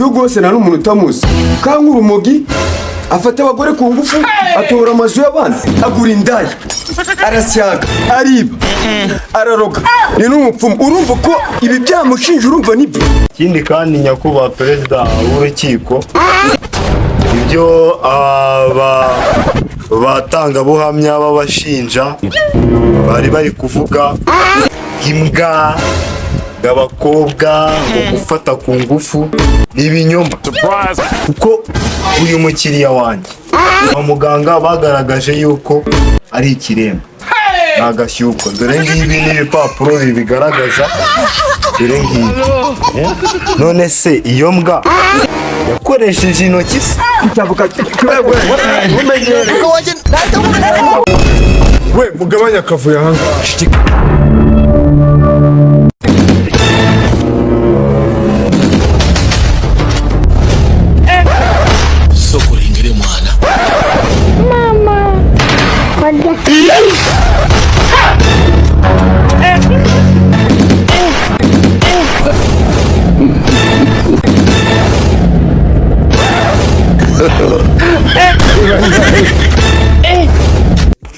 gihugu hose nta n'umuntu utamuzi. Kanka urumogi afata abagore ku ngufu, atobora amazu y'abandi, agura indaya, arasyaga, ariba, araroga, ni n'umupfumu. Urumva ko ibi byamushinja, urumva nibyo? Ikindi kandi nyakubahwa perezida w'urukiko, ibyo batangabuhamya b'abashinja bari kuvuga imbwa abakobwa ngo gufata ku ngufu ni ibinyoma, kuko uyu mukiriya wanjye kwa muganga bagaragaje yuko ari ikiremba n'agashyuko. Dore ngibi n'ibipapuro bibigaragaza, dore ngibi. None se iyo mbwa yakoresheje intoki se? We mugabanya akavuyo aha ngaha.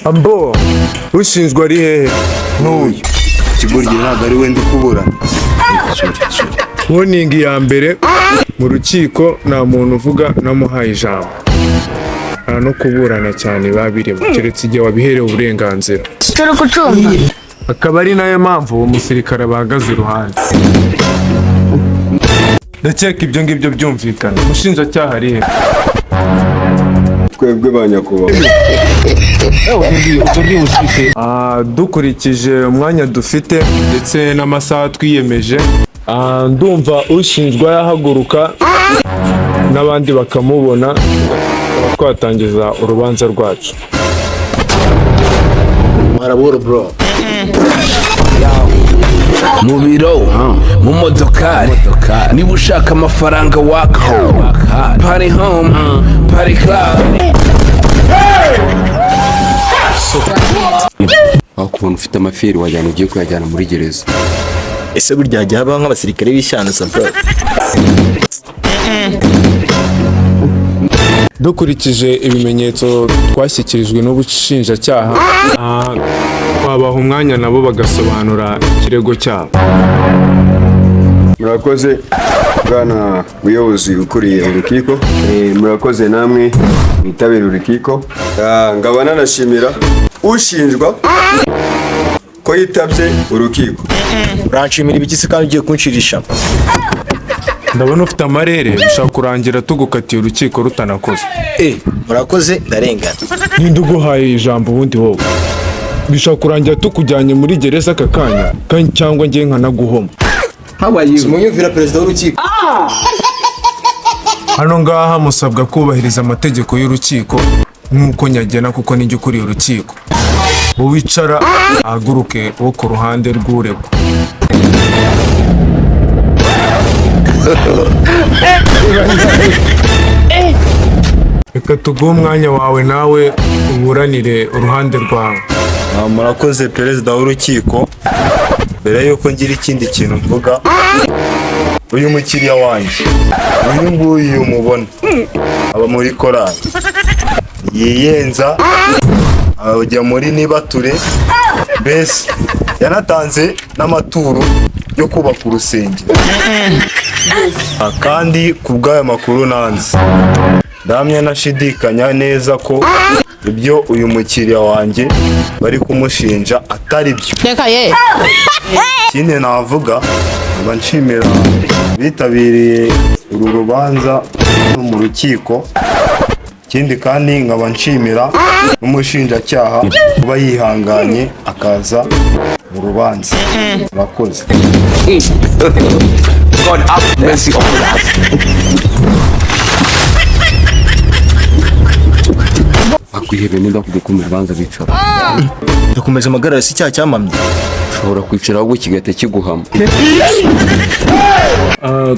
Ambo, ushinzwe ari hehe? N'uyu kigoryi ntabwo ari we ndi kubura. Warning ya mbere, mu rukiko nta muntu uvuga namuhaye ijambo, nta no kuburana cyane babirimo, keretse igihe wabiherewe uburenganzira. Turi kucumba. Akaba ari nayo mpamvu uwo musirikare bahagaze iruhande. Ndakeka ibyo ngibyo byumvikana. Umushinjacyaha ari he? Twebwe ba nyakubahwa. Dukurikije umwanya dufite ndetse n'amasaha twiyemeje, ndumva ushinjwa yahaguruka n'abandi bakamubona, twatangiza urubanza rwacu. Maraboro bro. Mu biro, mu modokari, niba ushaka amafaranga waka party home, party club. Wakubona ufite amafiri wajyana ugiye kuyajyana muri gereza. Ese burya hajya habaho nk'abasirikare b'ishyano bro? Dukurikije ibimenyetso twashyikirijwe n'ubushinjacyaha, twabaha umwanya nabo bagasobanura ikirego cyabo. Murakoze bwana ubuyobozi ukuriye urukiko, murakoze namwe mwitabira urukiko. Ngaba nanashimira ushinjwa ko yitabye urukiko. Uranshimira ibigisi kandi ugiye kunshirisha. Ndabona ufite amarere, bishaka kurangira tugukatiye urukiko rutanakoze. Murakoze ndarengana. Ninde uguhaye ijambo ubundi wowe? Bishaka kurangira tukujyanye muri gereza aka kanya, kandi cyangwa ngiye nkanaguhoma. Simunyumvira perezida w'urukiko. Hano ngaha musabwa kubahiriza amategeko y'urukiko nk'uko nyagena, kuko ninjye ukuriye urukiko. Uwicara ahaguruke wo ku ruhande rw'uregwa. Reka tuguhe umwanya wawe nawe uburanire uruhande rwawe. Murakoze perezida w'urukiko. Mbere yuko ngira ikindi kintu mvuga, uyu mukiriya wanjye, uyu nguyu mubona aba muri korali, yiyenza ajya muri nibature, mbese yanatanze n'amaturo yo kubaka urusengero. Kandi ku bw'aya makuru nanze, ndamya nashidikanya neza ko ibyo uyu mukiriya wanjye bari kumushinja atari byo. Ikindi navuga, nkaba nshimira bitabiriye uru rubanza mu rukiko. Ikindi kandi nkaba nshimira n'umushinjacyaha kuba yihanganye akaza mu rubanza. Murakoze. God have mercy on us. Akwihebe niba kudukumira urubanza bicara. Dukomeza amagarara si cyaha cyamamye. Ushobora kwicara ahubwo kigahita kiguhama.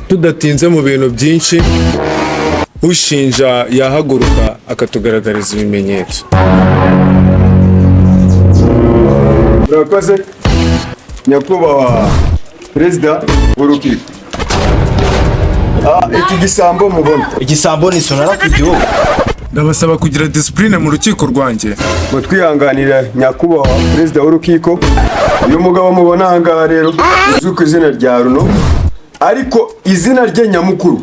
Tudatinze mu bintu byinshi, ushinja yahaguruka akatugaragariza ibimenyetso. Murakoze nyakubahwa perezida w'urukiko. iki gisambo mubona igisambo ni sonara kugihugu. ndabasaba kugira disipurine mu rukiko rwanjye. ngo twihanganira nyakubahwa perezida w'urukiko. uyu mugabo mubona aha ngaha rero uzwi ku izina rya Runo, ariko izina rye nyamukuru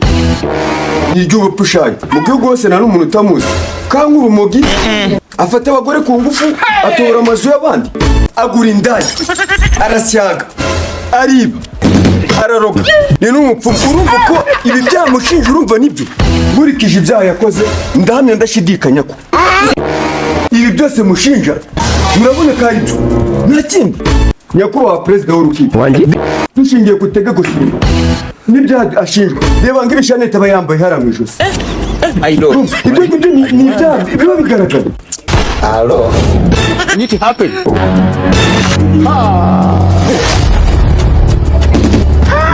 ni iry'ubupushayi. mu gihugu hose nta n'umuntu utamuzi. kanywa urumogi, afata abagore ku ngufu, atobora amazu y'abandi, agura indaya, arasyaga, ariba, araroga, ni n'umupfumu. urumva ko ibi byamushinja, urumva nibyo? nkurikije ibyaha yakoze, ndahamya ndashidikanya ko ibi byose mushinja murabona ko ari byo, nta kindi. nyakubahwa perezida w'urukiko, dushingiye ku itegeko nshinga n'ibyaha ashinjwa, reba nk'ibishanete aba yambaye hariya mu ijosi. ibyo ngibyo ni ibyaha biba bigaragara.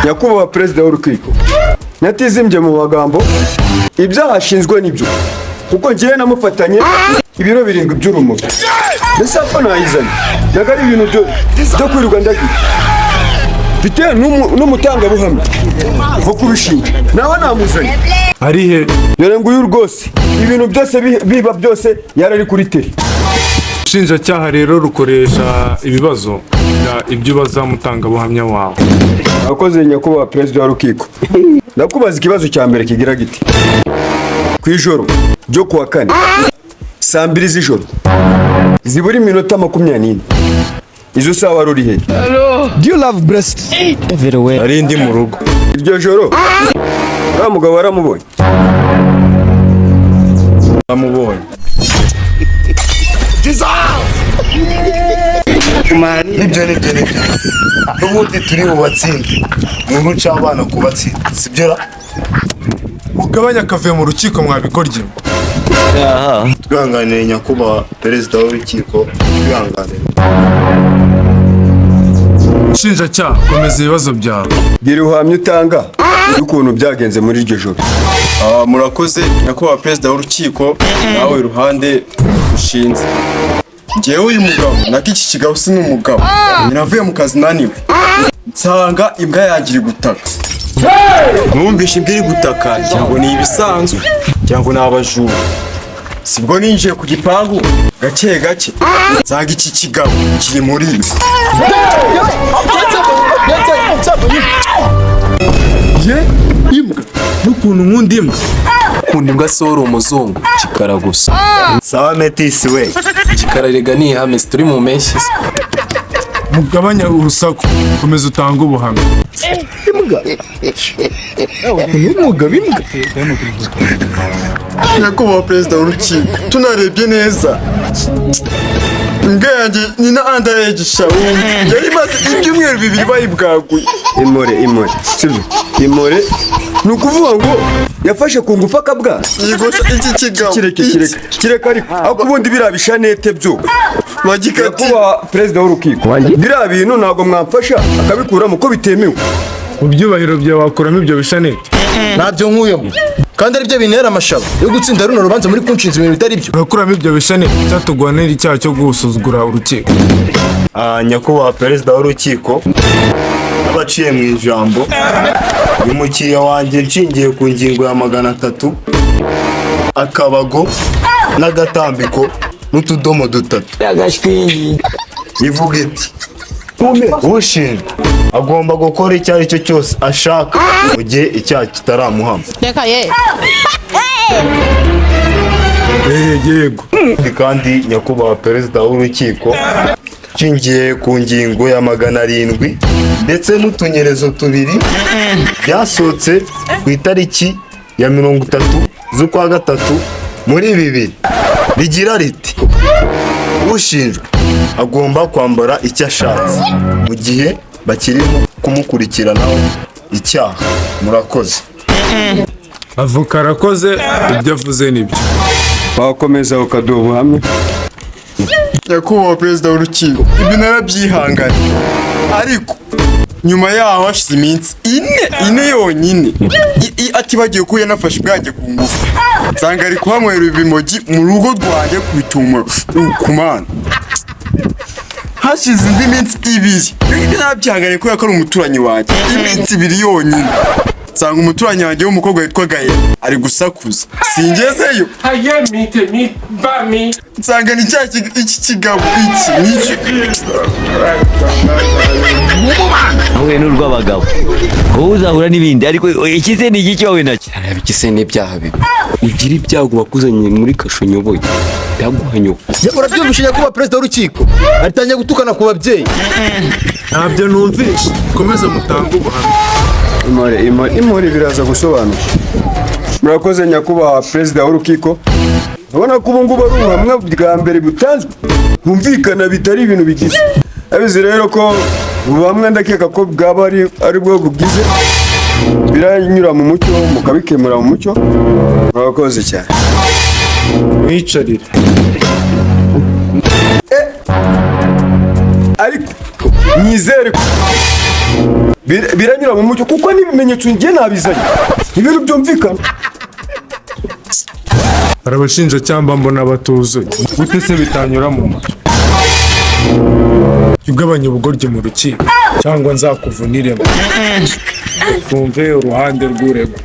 nyakubahwa perezida w'urukiko, nyatizimbye mu magambo, ibyaha ashinzwe nibyo, kuko ngiye namufatanye ibiro 7 by'urumogi. mbese ko nayizanye ntabwo ari ibintu byo kwirirwa ndagira. mfite n'umutangabuhamya wo kubishinja, nawe namuzanye. ari he? dore nguyu rwose, ibintu byose biba byose yarari kuri tele. ubushinjacyaha rero rukoresha ibibazo ibyo ubaza mutangabuhamya wawe. abakoze nyakubahwa perezida w'urukiko, ndakubaza ikibazo cya mbere kigira giti: ku ijoro ryo kuwa 4 saa 2 z'ijoro zibura iminota 24, izo sawa wari uri he? Do you love breasts? Everywhere. ari ndi mu rugo. iryo joro uriya mugabo waramubonye? namubonye. nibyo n'ubundi turi bubatsinde. umuntu uca abana kubatsinda, sibyo ra? mugabanya akavuye mu rukiko mwabikorye. twihanganire nyakubahwa perezida w'urukiko, twihanganire. ubushinjacyaha komeza ibibazo byawe. gira uhamya utanga y'ukuntu byagenze muri iryo joro. murakoze nyakubahwa perezida w'urukiko, nawe iruhande ushinze. ngewe uyu mugabo nako iki kigabo si n'umugabo, navuye mu kazi naniwe, nsanga imbwa yanjye iri gutaka. numvishe imbwa iri gutaka, cyangwa ni ibisanzwe, cyangwa ni abajura. sibwo ninjiye ku gipangu gake gake, nsanga iki kigabo kiri muri ibi. Imbwa n'ukuntu nkunda imbwa. Nkunda imbwa sora umuzungu kikara gusa. sawa metisi we, Kikara rega ni ihame, turi mu mpeshyi. mugabanya urusaku, komeza utange ubuhamya. nyakubahwa perezida w'urukiko, tunarebye neza imbwa yanjye ni na underage shawu, yari imaze ibyumweru 2 bayibwaguye. imore sibyo? imore ni ukuvuga ngo yafashe ku ngufu akabwa. yigosha iki kigabo kireka ariko ariko ubundi biriya bishanete byo bagikati. nyakubahwa perezida w'urukiko, biriya bintu ntabwo mwamfasha akabikuramo ko bitemewe. mu byubahiro byawe wakuramo ibyo bishanete. Ntabyo nkuyemo. Kandi ari byo bintera amashaba yo gutsinda runo rubanza muri kunshinza ibintu bitari byo. urakuramo ibyo bishanete cyatuguhanira icyaha cyo gusuzugura urukiko. nyakubahwa perezida w'urukiko, n'abaciye mu ijambo, uyu mukiriya wanjye nshingiye ku ngingo ya 300, akabago n'agatambiko n'utudomo 3, ivuga iti: ushinjwa agomba gukora icyo ari cyo cyose ashaka mu gihe icyaha kitaramuhama. yego. kandi nyakubahwa perezida w'urukiko, nshingiye ku ngingo ya 700 ndetse n'utunyerezo 2 byasohotse ku itariki ya 30 z'ukwa 3 muri 2 rigira riti: ushinjwa agomba kwambara icyo ashatse mu gihe bakirimo kumukurikiranaho icyaha. murakoze. avoka arakoze, ibyo avuze nibyo. wakomeza ukaduha ubuhamya. nyakubahwa perezida w'urukiko, ibi narabyihanganye, ariko nyuma yaho hashize iminsi 4 yonyine atibagiye ko yanafashe ubwanjye ku ngufu, nsanga ari kuhanywera ibimogi mu rugo rwanjye ku bitumuro ku mana. hashize indi minsi 2 narabyihanganye kubera ko ari umuturanyi wanjye, iminsi 2 yonyine nsanga umuturanyi wanjye w'umukobwa witwa Gaye ari gusakuza, singezeyo nsanga ni iki kigabo iki wowe n'urw'abagabo wowe uzahura n'ibindi ariko ikize ni iki wowe nacyo ikise n'ibyaha bibi ugira ibyago bakuzanye muri kasho nyoboye ndaguhanyo. urabyumvishije kuba perezida w'urukiko atangiye gutukana ku babyeyi. ntabyo numvishe, komeza mutange ubuhamya. Imore biraza gusobanura. Murakoze nyakubahwa perezida w'urukiko. Urabona ko ubu ngubu ari ubuhamya bwa mbere butanzwe bumvikana bitari ibintu bigize. Abizi rero ko ubuhamya ndakeka ko bwaba ari bwo bugize biranyura mu mucyo mukabikemura mu mucyo. Murakoze cyane. Mwicarire. Ariko nyizere ko biranyura mu mucyo kuko n'ibimenyetso ngiye nabizanye ibintu byumvikana. Hari abashinjacyaha mbona batuzuye, gute se bitanyura mu mucyo? Ugabanya ubugoryi mu rukiko cyangwa nzakuvuniremo twumve uruhande rw'urego.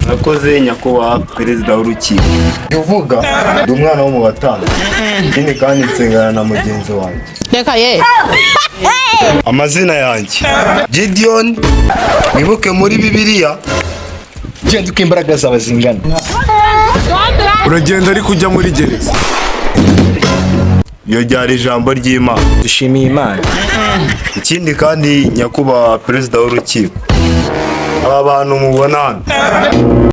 Nakoze nyakubahwa perezida w'urukiko. Uvuga ndi umwana wo mu batanu, ikindi kandi nsengana na mugenzi wanjye. Reka ye. Amazina yanjye Gideon, wibuke muri Bibiliya genda uko imbaraga zawe zingana. Uragenda ariko ujya muri gereza. Iyo ryari ijambo ry'Imana. Dushimiye Imana. Ikindi kandi nyakubahwa perezida w'urukiko, aba bantu mubona hano,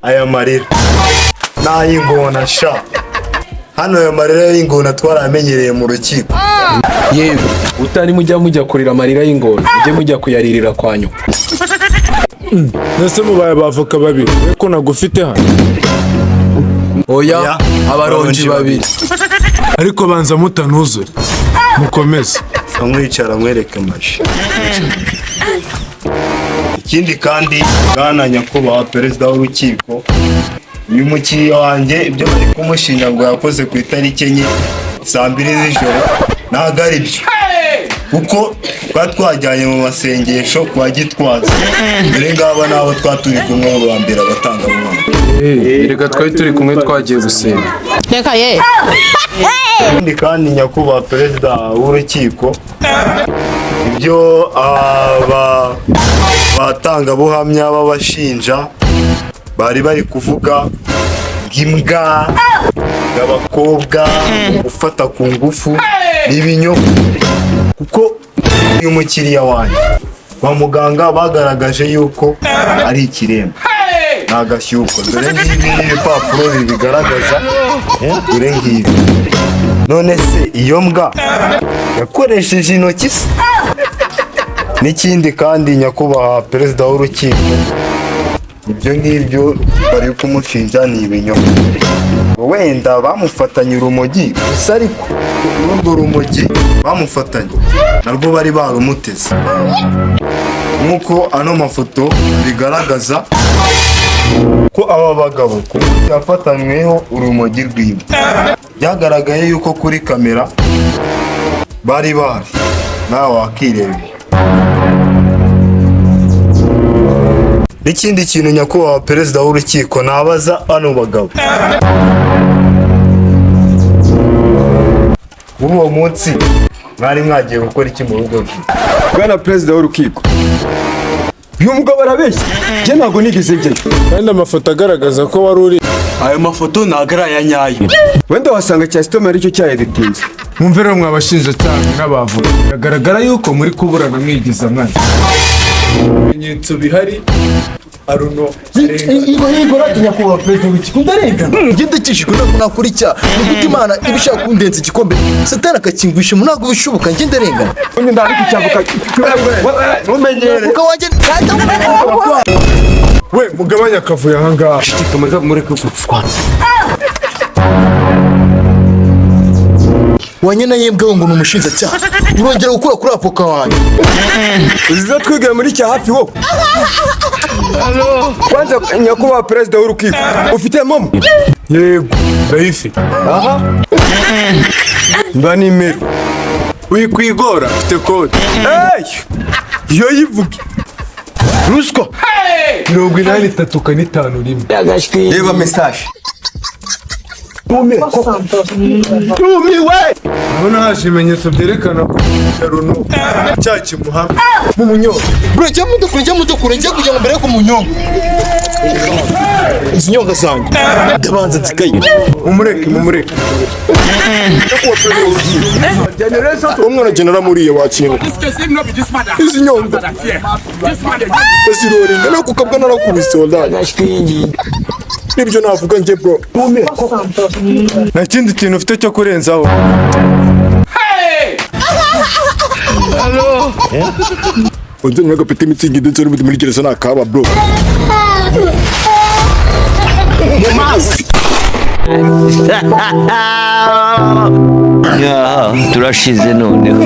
aya marira n'ay'ingona sha, hano aya marira y'ingona twaramenyereye mu rukiko. Yego, utari mujya kurira amarira y'ingona, mujye mujya kuyaririra kwa nyuma. Nese mubaye abavoka babiri, we ko nagufite hano. Oya, abaronji babiri. Ariko banza mutanuzure, mukomeze. Amwicara mwereke mashi. Ikindi kandi bwana nyakubahwa perezida w'urukiko, uyu mukiriya wanjye ibyo bari kumushinja ngo yakoze ku itariki enye saa 2 z'ijoro ntabwo ari byo, kuko twajyanye mu masengesho kwa Gitwaza. Dore ngaba nabo twaturi kumwe mu bambera abatangabuhamya. Reka twari turi kumwe twagiye gusenga. Reka ye. Ikindi kandi nyakubahwa perezida w'urukiko, ibyo abatangabuhamya b'abashinja bari kuvuga bw'imbwa bw'abakobwa gufata ku ngufu n'ibinyoma, kuko uyu mukiriya wanjye kwa muganga bagaragaje yuko ari ikiremba n'agashyuko. Dore ngibi n'ibipapuro bibigaragaza, dore ngibi. None se iyo mbwa yakoresheje intoki se? N'ikindi kandi nyakubahwa perezida w'urukiko, ibyo ngibyo bari kumushinja ni ibinyoma. Wenda bamufatanye urumogi gusa, ariko urwo rumogi bamufatanye narwo bari barumuteze, nk'uko ano mafoto bigaragaza ko aba bagabo ku munsi yafatanyweho urumogi rwiwe byagaragaye yuko kuri kamera bari bahari, nawe wakirebeye. N'ikindi kintu nyakubahwa perezida w'urukiko nabaza ano bagabo, muri uwo munsi mwari mwagiye gukora iki mu rugo rwe? Bwana perezida w'urukiko, uyu mugabo arabeshya, njye ntabwo nigeze njyeyo. Kandi amafoto agaragaza ko wari uri. ayo mafoto ntabwo ari aya nyayo. Wenda wasanga cyasitome aricyo cyayedetinze. Mwumve rero mwabashinjacyaha n'abavoka, biragaragara yuko muri kuburana mwigiza nkana. Ibimenyetso bihari Aruno Igo ratinya kuba perezida w'urukiko ndarengana. Ngende kishiko nakora icyaha. Nigute Imana ibishaka kundenza igikombe. Satani akakingwisha ntabwo bishoboka, ngende rengana. Undi ndari kucyavuka. Umenyere. Ukawanje we mugabanya akavuye aha ngaha. Kamaze mureke gupfwa. wanyena yembwe ngo numushinjacyaha. Urongera gukura kuri avoka wanjye. Uziza twigire muri cya hafi wo. Kwanza nyakubahwa perezida w'urukiko, ufite momo? Yego, ndayifite. Aha. Mba nimero. Wikwigora, ufite kode. Hey! Yo yivuge. ruswa 83 reba message tumiwe urabona haje ibimenyetso byerekana ko runo cya kimuhamwe mu munyonga bro jya mudukure njya kujya mbere ku munyonga izi nyonga zanjye ndabanza nzikaye mumureke umwana genera muriye wakintu izi nyonga ziroringa no kukabwa narakubise wallahi nibyo navuga njye bro nta kindi kintu ufite cyo kurenzaho Wanzani agapeta imitsingi ndetse n'umutima muri gereza nakaba bro turashize noneho